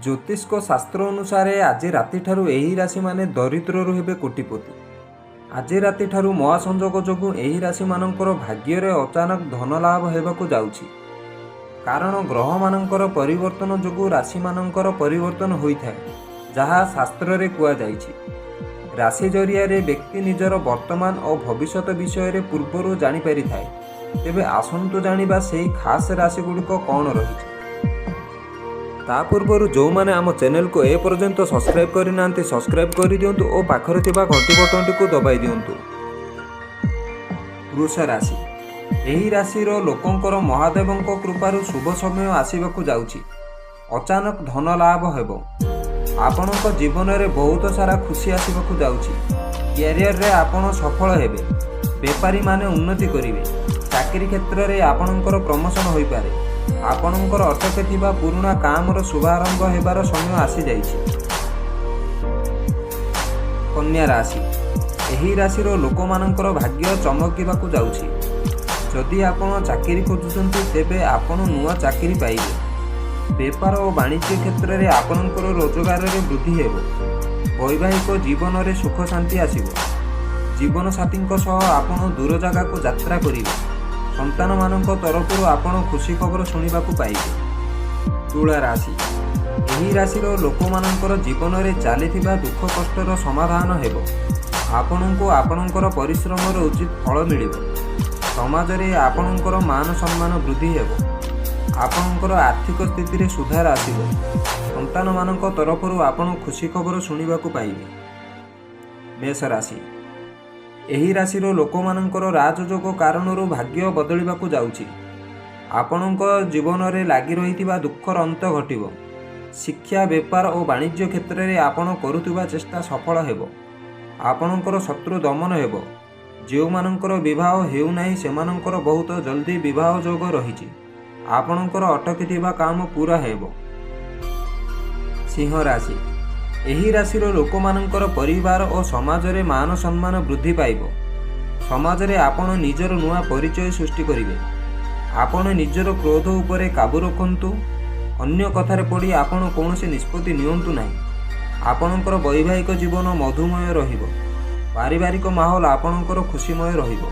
ज्योतिष शास्त्र अनुसार आज राति ठारू एही राशि माने दरिद्ररू हेबे कोटिपति। आज राति ठारू महासंजोग जोगु एही राशि मानकर भाग्य रे अचानक धन लाभ हेबाकु जाउछि। कारण ग्रह मानकर परिवर्तन जोगु राशि मानकर परिवर्तन होइथाय, जहा शास्त्र रे कुआ जाइछि। राशि जरिया रे व्यक्ति निजर वर्तमान और भविष्यत विषय रे पूर्वरु जानि परिथाय। तेबे आसंतु जानिबा सेही खास राशि गुडिक कोन रहिछि। ता पूर्व जो मैंने आम चैनल को ए पर्यंत सब्सक्राइब करना सब्सक्राइब कर दिंतु और पाखरे थिबा घंटी बटन को दबाई दिंतु। वृष राशि एही राशि लोकंकर महादेवंक कृपारु शुभ समय आसवाक जाउछि। अचानक धन लाभ हेबो। आपणक जीवन में बहुत सारा खुशी आसवाक जाउछि। कैरियर रे आपण सफल हेबे। बेपारी माने उन्नति करिवे। चाकरी क्षेत्र में आपणकर प्रमोशन होई पारे। आपणकर अटके थिबा पुराना कामर शुभारंभ हेबार समय आसी जाइछि। कन्या राशि एही राशि लोक मानकर भाग्य चमकिबाकु जाउछि। जदि आपण चाकरी खोजुचंती तेबे आपण नुआ चाकरी पाइबे। बेपार और वाणिज्य क्षेत्र में आपणकर रोजगार रे वृद्धि हेबो। वैवाहिक जीवन में सुख शांति आसिबो। जीवन साथी आपण दूर जगह को यात्रा करिवे। संतान मानक तरफ आपण खुशी खबर शुणा पाइबे। तुला राशि एही राशि लोक मानकर जीवन में चली दुख कष्टर समाधान हेबो। आपणको आपणकर परिश्रम उचित फल मिलिबो। समाज रे आपणकर मान सम्मान वृद्धि हेबो। आपणकर आर्थिक स्थिति रे सुधार आसिबो। संतान मानक तरफ आपण खुशी खबर शुणा पाइबे। मेष राशि एही राशि लोक मानकर राजयोग कारणरू भाग्य बदलिबाकु जाउछि। आपणक जीवन में लागि रहिथिबा दुखर अंत घटिबो। शिक्षा बेपार और वाणिज्य क्षेत्र में आपण करुथिबा चेष्टा सफल हेबो। आपणकर शत्रु दमन हेबो। जो मानकर विवाह हेउ नाही सेमानकर बहुत जल्दी विवाह योग रहिछि। आपणकर अटकिथिबा काम पूरा हेबो। सिंह राशि एही राशि लोक मानकर परिवार और समाज रे मान सम्मान वृद्धि पाइबो। समाज रे आपण निजर नुआ परिचय सृष्टि करिवे। आपण निजर क्रोध उपरे काबू रखंतु। अन्य कथारे पड़ी आपण कौनसी निष्पत्ति नियंतु नाही। आपणकर वैवाहिक जीवन मधुमय रहिबो। पारिवारिक माहौल आपणकर खुशीमय रहिबो।